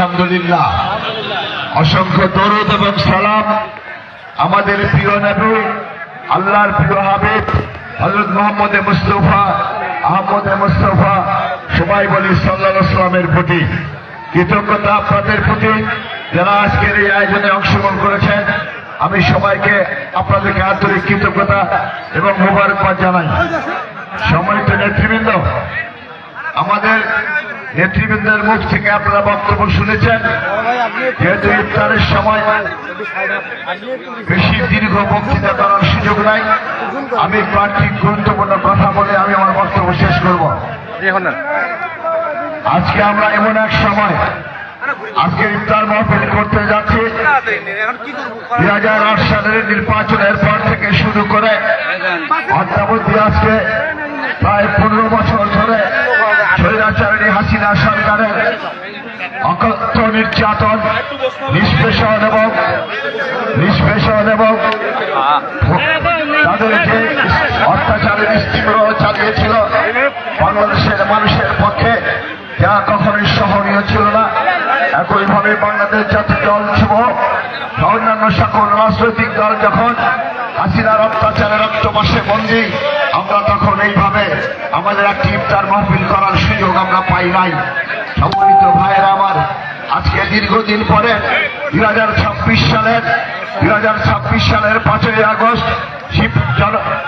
আলহামদুলিল্লাহ, অসংখ্য দরুদ এবং সালাম আমাদের প্রিয় নবী আল্লাহর প্রিয় হাবিব হযরত মুহাম্মদ মুস্তাফা আহমদ মুস্তাফা সবাই বলি সাল্লাল্লাহু আলাইহি ওয়াসাল্লামের প্রতি কৃতজ্ঞতা আপনাদের প্রতি যারা আজকের এই আয়োজনে অংশগ্রহণ করেছেন। আমি সবাইকে আপনাদেরকে আন্তরিক কৃতজ্ঞতা এবং মোবারকবাদ জানাই। সম্মানিত নেতৃবৃন্দ, আমাদের নেতৃবৃন্দের মুখ থেকে আপনারা বক্তব্য শুনেছেন। যেহেতু ইফতারের সময় বেশি দীর্ঘ বক্তৃতা করার সুযোগ নাই, আমি কয়েকটি গুরুত্বপূর্ণ কথা বলে আমি আমার বক্তব্য শেষ করব। আজকে আমরা এমন এক সময় আজকে ইফতার মাহফিল করতে যাচ্ছি। 2008 সালের নির্বাচনের পর থেকে শুরু করে অদ্যাবধি আজকে প্রায় 15 বছর ধরে স্বৈরাচারী হাসিনা সরকারের অকথ্য নির্যাতন, নিষ্পেষণ এবং তাদের যে অত্যাচারের স্টিমরোল চালিয়েছিল বাংলাদেশের মানুষের পক্ষে, যা কখনোই সহনীয় ছিল না। একইভাবে বাংলাদেশ জাতীয় দল যুব অন্যান্য সকল রাজনৈতিক দল যখন হাসিনার অত্যাচারের রক্তমাসে বন্দী, আমরা তখন এইভাবে আমাদের একটি ইফতার মাহফিল করার সুযোগ আমরা পাই নাই। সম্মানিত ভাইয়েরা আমার, আজকে দীর্ঘদিন পরে 2026 সালের 5ই আগস্ট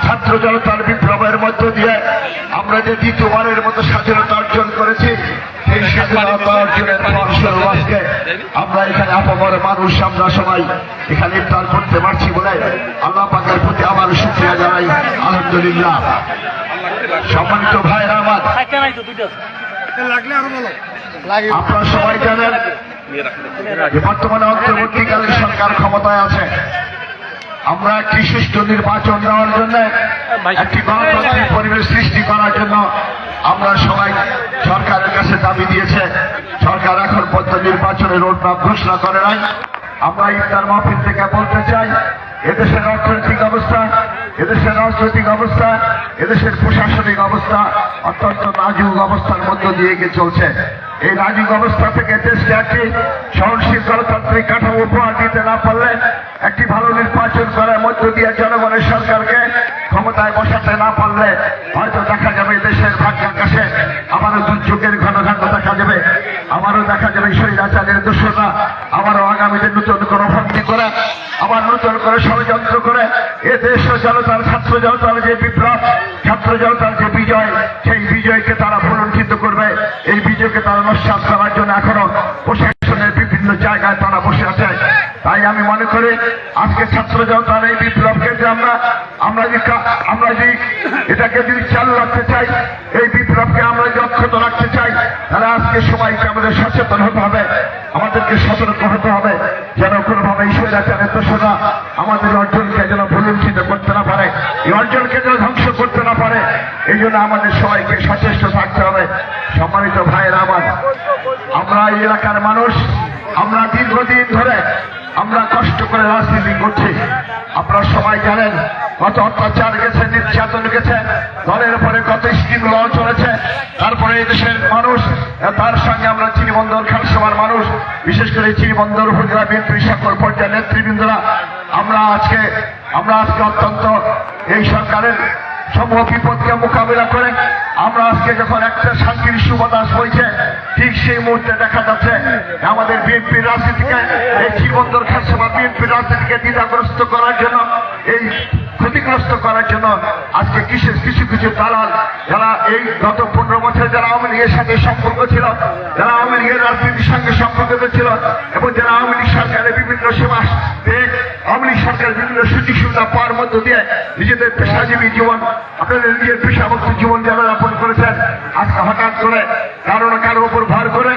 ছাত্র জনতার বিপ্লবের মধ্য দিয়ে আমরা যে দ্বিতীয়বারের মতো স্বাধীনতা অর্জন করেছি, সেই স্বাধীনতা অর্জনের ফলস্বরূপ আজকে আমরা এখানে আপামর মানুষ আমরা সবাই এখানে ইফতার করতে পারছি বলে আল্লাহ পাকের প্রতি আবার শুকরিয়া জানাই। আলহামদুলিল্লাহ। সম্মানিত ভাইরা আমার, আপনারা সবাই জানেন যে বর্তমানে অন্তর্বর্তীকালীন সরকার ক্ষমতায় আছে। আমরা একটি সুষ্ঠু নির্বাচন দেওয়ার জন্য, একটি গণতান্ত্রিক পরিবেশ সৃষ্টি করার জন্য আমরা সবাই সরকারের কাছে দাবি দিয়েছে। সরকার এখন পর্যন্ত নির্বাচনের রোডম্যাপ ঘোষণা করে নাই। আমরা ইফতার মাহফিল থেকে বলতে চাই, এদেশের অর্থনৈতিক অবস্থা, এদেশের প্রশাসনিক অবস্থা অত্যন্ত নাজুক অবস্থার মধ্য দিয়ে চলছে। এই নাজুক অবস্থা থেকে দেশকে একটি সহনশীল গণতান্ত্রিক কাঠামো উপহার দিতে না পারলে, একটি ভালো নির্বাচন করার মধ্য দিয়ে জনগণের সরকারকে ক্ষমতায় বসাতে না পারলে হয়তো দেখা যাবে দেশের ভাগ্যের কাছে আবারও দুর্যোগের ঘনঘাট দেখা যাবে, আবারও দেখা যাবে স্বৈরাচারের দোষরা আবারও আগামীতে নতুন করে অভ্যুত্থান করে, আবার নতুন করে ষড়যন্ত্র করে এ দেশ ও জনতার ছাত্র জনতার যে বিপ্লব, ছাত্র জনতার যে বিজয়, সেই বিজয়কে তারা ভুলুণ্ঠিত করবে। এই বিজয়কে তারা নস্যাৎ করার জন্য এখনো প্রশাসনের বিভিন্ন জায়গায় তারা বসে আছে। তাই আমি মনে করি আজকে ছাত্র জনতার এই বিপ্লবকে যে আমরা যে এটাকে যদি চালু রাখতে চাই, এই বিপ্লবকে আমরা যদি অক্ষত রাখতে চাই, তাহলে আজকে সবাইকে আমাদের সচেতন হতে হবে, আমাদেরকে সতর্ক হতে হবে, যেন কোনোভাবে এই স্বৈরাচারের দোষরা আমাদের অর্জনকে যেন ভুলুণ্ঠিত করতে না পারে, এই অর্জনকে যেন ধ্বংস করতে না পারে। এই জন্য আমাদের সবাইকে সচেষ্ট থাকতে হবে। সম্মানিত ভাইয়েরা আমার, আমরা এই এলাকার মানুষ, আমরা দীর্ঘদিন ধরে আমরা কষ্ট করে রাজনীতি করছি। আপনারা সবাই জানেন কত অত্যাচার গেছে, নির্যাতন গেছে, দলের উপরে কত স্কিম ল চলেছে। তারপরে এই দেশের মানুষ, তার সঙ্গে আমরা চিনিবন্দর খালসভার মানুষ, বিশেষ করে চিনিবন্দর উপজেলা বিএনপির সকল পর্যায়ের নেতৃবৃন্দরা আমরা আজকে অত্যন্ত এই সরকারের সমূহ বিপদকে মোকাবিলা করে আমরা আজকে যখন একটা শান্তির সুবাতাস হয়েছে, ঠিক সেই মুহূর্তে দেখা যাচ্ছে আমাদের বিএনপির রাজনীতিকে, এই চিনিবন্দর খালসভা বিএনপির রাজনীতিকে দ্বিধাগ্রস্ত করার জন্য, এই ক্ষতিগ্রস্ত করার জন্য আজকে কিছু দালাল, যারা এই গত 15 বছর যারা আওয়ামী লীগের সাথে সম্পর্ক ছিল, যারা আওয়ামী লীগের রাজনীতির সঙ্গে সম্পর্কিত ছিল, এবং যারা আওয়ামী লীগ সরকারের বিভিন্ন সেবা, আওয়ামী লীগ সরকারের বিভিন্ন সুযোগ সুবিধা পাওয়ার মধ্য দিয়ে নিজেদের পেশাজীবী জীবন, আপনাদের নিজের পেশাভক্ত জীবন যারা যাপন করেছেন, আজকে হঠাৎ করে কারো উপর ভর করে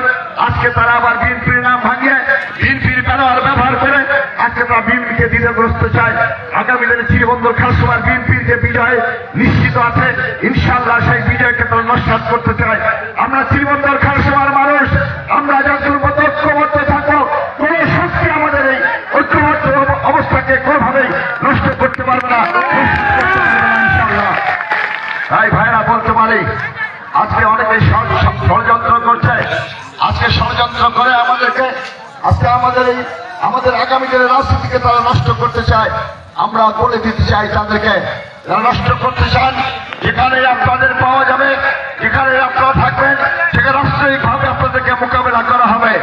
আজকে তারা আবার বিএনপির নাম ভাঙিয়ে বিএনপির ব্যানার ব্যবহার করে আজকে তারা বিএনপিকে দ্বিধাগ্রস্ত চায়। আগামী দিনে চিনিবন্দর খালসভার বিএনপির যে বিজয় নিশ্চিত আছে, ইনশাআল্লাহ সেই বিজয়কে তারা নস্যাৎ করতে চায়। আমরা চিনিবন্দর খালসভার মানুষ, আমরা যতটুকু ঐক্যবদ্ধ থাকবো, কোন শক্তি আমাদের এই ঐক্যবদ্ধ অবস্থাকে কোনোভাবেই নষ্ট করতে পারবে না, ইনশাআল্লাহ। তাই ভাইরা বলতে পারি আজকে অনেকে ষড়যন্ত্র করছে, আজকে ষড়যন্ত্র করে আমাদেরকে আজকে আমাদের আগামী দিনের রাজনীতিকে তারা নষ্ট করতে চায়। আমরা বলে দিতে চাই তাদেরকে, যারা নষ্ট করতে চান, যেখানে আপনাদের পাওয়া যাবে, যেখানে আপনারা থাকবেন, সেখানে রাষ্ট্রীয়ভাবে আপনাদেরকে মোকাবেলা করা হবে।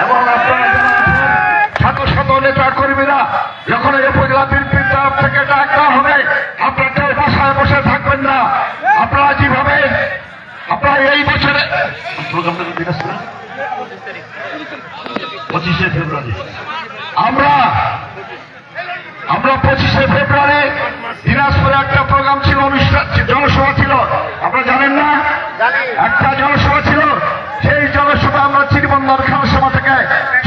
এবং আপনারা শত শত নেতা কর্মীরা যখন এই উপজেলা বিএনপির তরফ থেকে ডাক দেওয়া হবে, আপনারা কেউ বাসায় বসে থাকবেন না। আপনারা যেভাবে আপনারা এই বছরে 25শে ফেব্রুয়ারি আমরা 25শে ফেব্রুয়ারি দিনাজপুরে একটা প্রোগ্রাম ছিল, অনুষ্ঠান জনসভা ছিল, আপনারা জানেন না? একটা জনসভা ছিল। সেই জনসভা আমরা চিরবন্দর খানসভা থেকে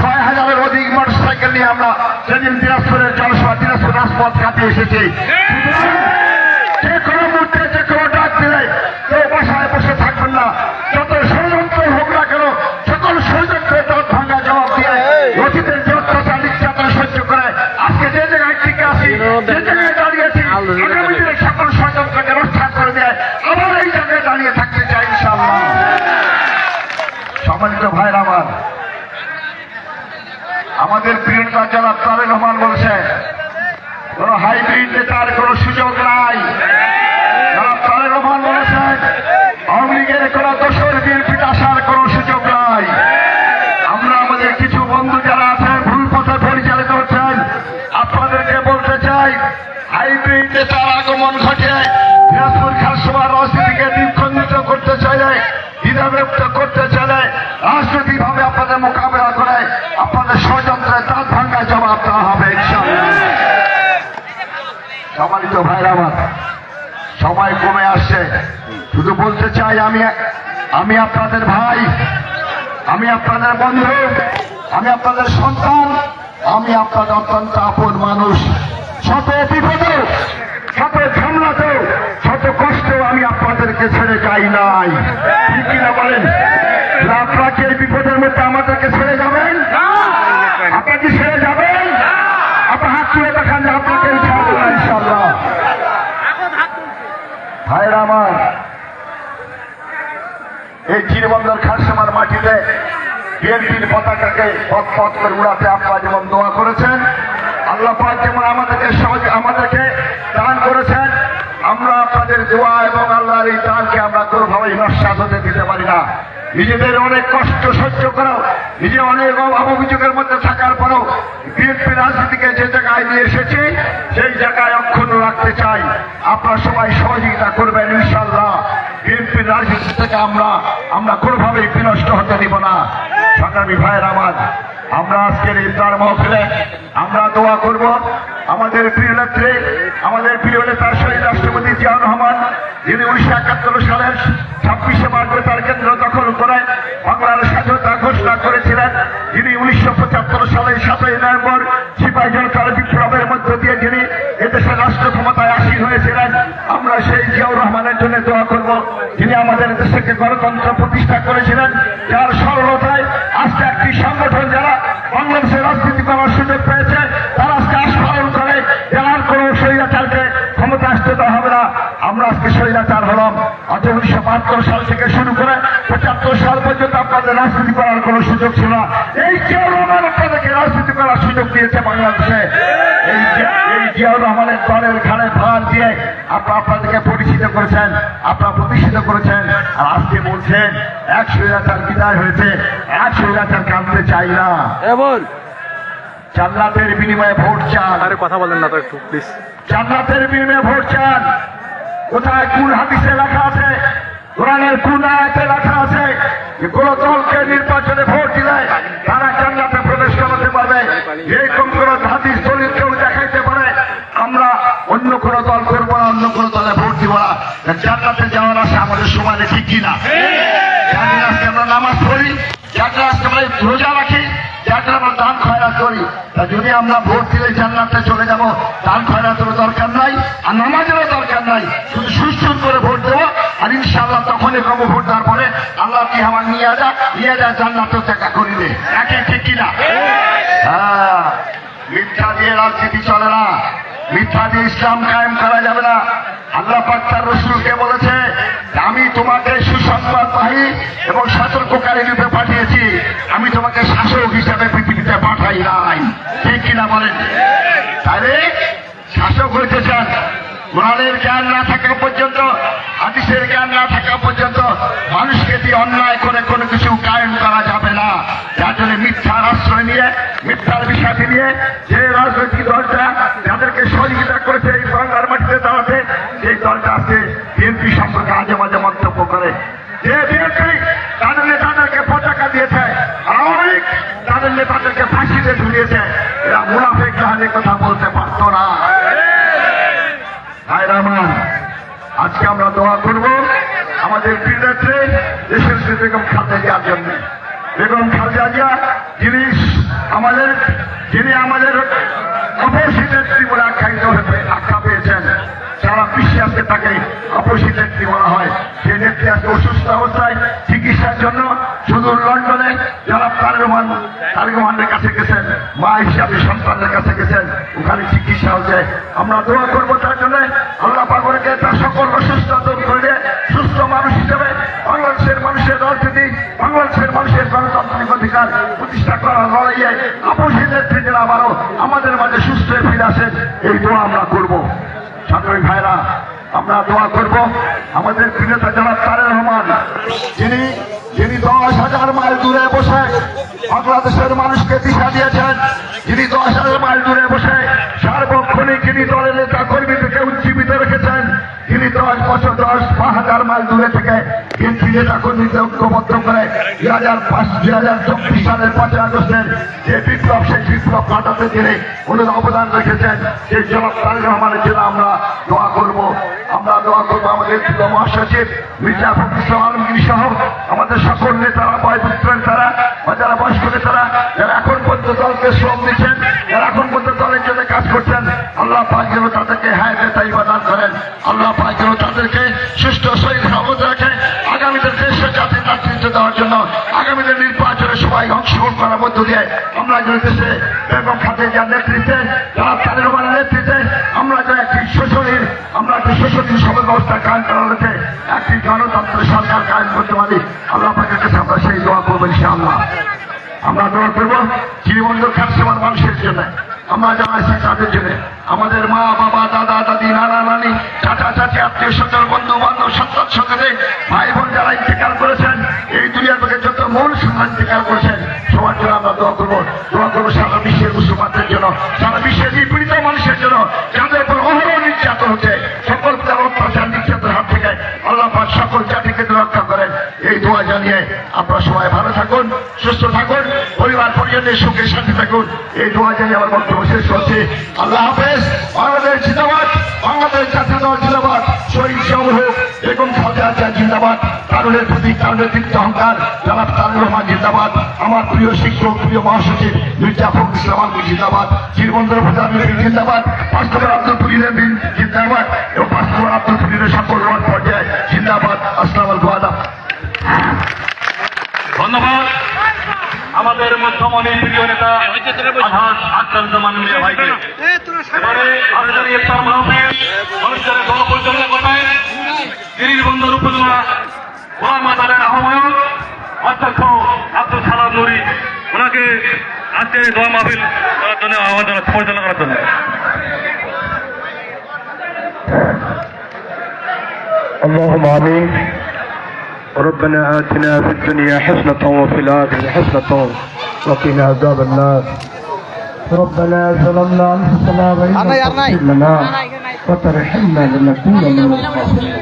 6000-এর অধিক মোটরসাইকেল নিয়ে আমরা সেদিন দিনাজপুরের জনসভা দিনাজপুর রাজপথ কাটিয়ে এসেছি। যে কোনো মুহূর্তে যে কোনো ডাক দিলে কেউ বাসায় বসে থাকবেন না। যত ষড়যন্ত্র হোক না কেন, সকল ষড়যন্ত্রের দাঁত ভাঙা জবাব দিয়ে অতীতের যে অত্যাচার নির্যাতন সহ্য করে আজকে যে জায়গায় টিকে আছি, যে জায়গায় দাঁড়িয়েছি, আগামী দিনে সকল ষড়যন্ত্রকে রক্ষা করে দেয় আবার এই জায়গায় দাঁড়িয়ে থাকতে চাই ইনশাআল্লাহ। সম্মানিত ভাইরা আমার, আমাদের প্রিয় নেতা জনাব তারেক রহমান বলছে কোন হাইব্রিড নেতার কোন সুযোগ নাই। জনাব তারেক রহমান বলেছেন আওয়ামী লীগের কোন দোষর বিএনপিতে আসার কোন সুযোগ নাই। আমরা আমাদের কিছু বন্ধু যারা আছেন ভুল পথে পরিচালিত হচ্ছেন, আপনাদেরকে বলতে চাই হাইব্রিড নেতার আগমন ঘটে দিনাজপুর খানসভার রাজনীতিকে দ্বিখণ্ডিত করতে চাইলে, দ্বিধাবিভক্ত করতে চাইলে রাজনৈতিকভাবে আপনাদের মোকাবেলা করে আপনাদের ষড়যন্ত্রের দাঁত ভাঙ্গা জবাব দেওয়া হবে ইনশাআল্লাহ। সম্মানিত ভাইরা আমার, সময় কমে আসছে, শুধু বলতে চাই আমি আপনাদের ভাই, আমি আপনাদের বন্ধু, আমি আপনাদের সন্তান, আমি আপনাদের অত্যন্ত আপন মানুষ। শত বিপদে, শত ঝামেলাতে, শত কষ্টেও আমি আপনাদেরকে ছেড়ে যাই নাই। ঠিক কিনা বলেন? আপনারা কি এই বিপদের মধ্যে আমাদেরকে ছেড়ে যাবেন? আপনারা কি ছেড়ে যাবেন? আপনার হাত তুলে দেখান যে আপনাকে ছাড়বো না ইনশাআল্লাহ। ভাইরা আমার, এই চিরবন্দর খানসভার মাটিতে বিএনপির পতাকাকে পথ পথ করে উড়াতে আপনারা যেমন দোয়া করেছেন, আল্লাহ পাক যেমন আমাদেরকে দান করেছেন, আমরা আপনাদের দোয়া এবং আল্লাহর এই দানকে আমরা কোনোভাবেই নস্যাৎ হতে দিতে পারি না। নিজেদের অনেক কষ্ট সহ্য করাও, নিজে অনেক অভিযোগের মধ্যে থাকার পরেও বিএনপি রাজনীতিকে যে জায়গায় নিয়ে এসেছি সেই জায়গায় অক্ষুণ্ণ রাখতে চাই। আপনারা সবাই সহযোগিতা করবেন ইনশাআল্লাহ। বিএনপির রাজনীতি থেকে আমরা কোনোভাবেই বিনষ্ট হতে দিব না। সংগ্রামী ভাইয়ের আমার, আমরা আজকের ইফতার মাহফিলে আমরা দোয়া করব আমাদের প্রিয় নেত্রী, আমাদের প্রিয় নেতা শহীদ রাষ্ট্রপতি জিয়াউর রহমান, যিনি 1971 সালের 26শে মার্চ বেতার কেন্দ্র দখল করে বাংলার স্বাধীনতা ঘোষণা করেছিলেন, যিনি 1975 সালের 7ই নভেম্বর সিপাহী জনতার বিপ্লবের মধ্য দিয়ে যিনি এদেশের রাষ্ট্র ক্ষমতায় আসীন হয়েছিলেন। আমরা সেই জিয়াউর রহমানের জন্য দোয়া করব, যিনি আমাদের দেশকে গণতন্ত্র প্রতিষ্ঠা করেছিলেন, যার সরলতায় আজকে একটি সংগঠন যারা বাংলাদেশের রাজনীতি করার সুযোগ পেয়েছে তারা আজকে আস্ফালন করে যার কোন স্বৈরাচারকে ক্ষমতা আসতে দেওয়া হবে না। আমরা আজকে স্বৈরাচার হলাম। অত 1972 সাল থেকে শুরু করে 75 সাল পর্যন্ত আপনাদের রাজনীতি করার কোন সুযোগ ছিল না। এই জিয়াউর রহমান আপনাদেরকে রাজনীতি করার সুযোগ দিয়েছে বাংলাদেশে। এই জিয়াউর রহমানের দলের ঘাড়ে ভার দিয়ে আপনাদেরকে পরিচিত করেছেন, আপনারা প্রতিষ্ঠিত করেছেন। আর আজকে বলছেন এক স্বৈরাচার বিদায় হয়েছে, এক স্বৈরাচার কাঁদতে চাই না, জান্নাতের বিনিময়ে ভোট চান। আরে কথা বলেন না তো একটু প্লিজ। জান্নাতের বিনিময়ে ভোট চান। কোথায় কোন হাদিসে লেখা আছে, কোরআনের কোন আয়াতে লেখা আছে যে কোন দলকে নির্বাচনে ভোট দিলে তারা জান্নাতে প্রবেশ করাতে পারবে? এরকম কোন হাদিস দলিল কেউ দেখাইতে পারে? আমরা অন্য কোন দল করবো না, অন্য কোন দলে ভোট দিব না। জান্নাতে যাওয়ার আশা আমাদের সমাজে ঠিক কিনা? আজকে আমরা নামাজ পড়ি, আজকে আমরা রোজা রাখি, যাকে আমরা দান খয়রাত করি, তা যদি আমরা ভোট দিলে জান্নাতে চলে যাব, দান খয়রাতেরও দরকার নাই আর নামাজেরও দরকার নাই, শুধু সুস্থ করে ভোট দেবো। আর ইনশাআল্লাহ তখনই কব ভোট দেওয়ার পরে আল্লাহ কি আমার নিয়ে যা জান্নাতেও দেখা করিবে। একে ঠিক কিনা? হ্যাঁ, মিথ্যা দিয়ে রাজনীতি চলে না, মিথ্যা দিয়ে ইসলাম কায়েম করা যাবে না। আল্লাহ পাক তার রাসূলকে বলেছে, আমি তোমাকে সুসংবাদবাহী এবং সতর্ককারী রূপে পাঠিয়েছি, আমি তোমাকে শাসক হিসাবে পৃথিবীতে পাঠাই নাই। ঠিক কিনা বলেন? তাহলে শাসক হইতে চান, কোরআনের জ্ঞান না থাকা পর্যন্ত, হাদিসের জ্ঞান না থাকা পর্যন্ত মানুষকে দিয়ে অন্যায় করে কোনো কিছু কায়েম করা যাবে না। যার জন্য মিথ্যার আশ্রয় নিয়ে, মিথ্যার বিষয়টি নিয়ে যে রাজনৈতিক দলটা যাদেরকে সহযোগিতা করেছে এই বাংলার মাটিতে দাঁড়াতে, সেই দলটা আছে বিএনপি সম্পর্কে মাঝে মাঝে মন্তব্য করে। যে বিএনপি তাদের নেতাদেরকে পতাকা দিয়েছে, আওয়ামী লীগ তাদের নেতাদেরকে ফাঁসিতে ঝুলিয়েছে, এরা মুনাফিক জাহানে কথা বলতে পারতো না। ভাইরামান, আজকে আমরা দোয়া করব আমাদের প্রিয় নেত্রী দেশের বেগম খালেদা জিয়ার জন্য। বেগম খালেদা জিয়া যিনি আমাদের অপসী নেত্রী বলে আখ্যা পেয়েছেন, সারা বিশ্বে আজকে তাকে অপসী নেত্রী বলা হয়। যে নেত্রী আজকে অসুস্থ অবস্থায় চিকিৎসার জন্য শুধু লন্ডনে যারা তারেক রহমানের কাছে গেছেন, মা হিসাবে সন্তানের কাছে গেছেন, ওখানে চিকিৎসা হচ্ছে। আমরা দোয়া করবো তার জন্য, আল্লাহ পাককে তার সকল অসুস্থতা দূর করে সুস্থ মানুষ হিসেবে বাংলাদেশের মানুষের রাজনীতি, বাংলাদেশের মানুষের গণতান্ত্রিক অধিকার প্রতিষ্ঠা করার লড়াইয়ে আপসী নেত্রী যারা আবারও আমাদের মাঝে সুস্থ হয়ে ফিরে আসেন, এই দোয়া আমরা করবো। সাধারণ ভাইরা, আমরা দোয়া করব আমাদের প্রিয় নেতা জনাব তারেক রহমান, যিনি 10,000 মাইল দূরে বসে বাংলাদেশের মানুষকে দিশা দিয়েছেন, যিনি 10,000 মাইল দূরে বসে সার্বক্ষণিক যিনি দলের নেতা কর্মীদেরকে উজ্জীবিত রেখেছেন, যিনি 10,000 মাইল দূরে থেকে বিএনপি নেতা কর্মীদের ঐক্যবদ্ধ করে 2024 সালের 5 আগস্টের যে বিপ্লব, সেই বিপ্লব ঘটাতে তিনি ওনার অবদান রেখেছেন। সেই জনাব তারেক রহমানের জন্য আমরা দোয়া করব। আমরা দোয়া করবো আমাদের প্রিয় মহাসচিব মির্জা ফখরুল ইসলাম আলমগীর সহ আমাদের সকল নেতারা, বয়োবৃদ্ধ নেতারা বা যারা বয়স্ক নেতারা, যারা এখন পর্যন্ত দলকে শ্রম দিচ্ছেন, যারা এখন পর্যন্ত দলের জন্য কাজ করছেন, আল্লাহ পাক যেন তাদেরকে হায়াতে তাইবা দান করেন। আল্লাহ পাক যেন তাদেরকে সুস্থ শরীর সবল রাখে, আগামীদের দেশের জাতির নেতৃত্ব দেওয়ার জন্য আগামীদের নির্বাচনে সবাই অংশগ্রহণ করার মধ্য দিয়ে আমরা যেন দেশে বেগম খালেদা জিয়ার নেতৃত্বে, যারা তারেক রহমানের নেতৃত্বে আমরা যেন একটি শোষণীয় সমাজ ব্যবস্থা কায়েম করা হয়েছে, একটি গণতন্ত্রের সরকার কায়েম করতে পারি। আল্লাহ পাকের কাছে আমরা সেই দোয়া করবো ইনশাআল্লাহ। আমরা দোয়া করবো জীবনবন্ধু খাদ্যসেবার মানুষের জন্য, আমরা জানাইছি তাদের জন্য, আমাদের মা বাবা, দাদা দাদি, নানা নানি, চাচা চাচি, আত্মীয় স্বজন, বন্ধু বান্ধব, সন্তান সন্তানে, ভাই বোন যারা ইন্তেকাল করেছেন, এই দুনিয়ার থেকে যত মূল সন্তান ইন্তেকাল করেছেন, সবার জন্য আমরা দোয়া করবো। দোয়া করবো সারা বিশ্বের মুসলমানদের জন্য, সারা বিশ্বের নিপীড়িত মানুষের জন্য, যাদের উপর অহরহ নির্যাতন হচ্ছে, সকল অত্যাচার নির্যাতনের হাত থেকে আল্লাহ পাক সকল জাতিকে রক্ষা করেন। এই দোয়া জানিয়ে আপনারা সবাই ভালো থাকুন, সুস্থ থাকুন, পরিবার পরিজনের সুখে শান্তি থাকুন, এই দোয়া জানিয়ে আমার বক্তব্য শেষ করছি। আল্লাহ হাফেজ। বাংলাদেশ জিন্দাবাদ, বাংলাদেশ জাতীয় দল জিন্দাবাদ, শহীদ জিয়াউল হক, বেগম খালেদা জিয়া জিন্দাবাদ, কারণের প্রতি কারণের দীপ্ত অহংকার জনাব তারেক রহমান জিন্দাবাদ, আমার প্রিয় শিক্ষক, প্রিয় মহাসচিব মির্জা ফখরুল ইসলাম আলমগীর জিন্দাবাদ, শ্রীবন্দর প্রধান জিন্দাবাদ, পাঁচতবার আব্দুল ফরিদের জিন্দাবাদ এবং পাঁচতবার আব্দুল ফরিদের সকল ওয়ার্ড পর্যায়ে জিন্দাবাদ। আসসালামু আলাইকুম। ধন্যবাদ আমাদের মধ্যমণি প্রিয় নেতা আলহাজ আখতারুজ্জামান মিয়া ভাইকে। এবারে আবেদনী ইফতার মাহফিল অনুষ্ঠানের দল পরিচালনা করবেন গিরিবন্দর উপজেলা ওলামা দলের আহ্বায়ক অধ্যক্ষ আব্দুল সালাম নুরি, ওনাকে আজকে দোয়া মাহফিল করার জন্য আহ্বান পরিচালনা করার জন্য। اللهم آمين. ربنا آتنا في الدنيا حسنة وفي الآخرة حسنة وقنا عذاب النار. ربنا ظلمنا أنفسنا وإن لم تغفر لنا وترحمنا لنكون من الخاسرين.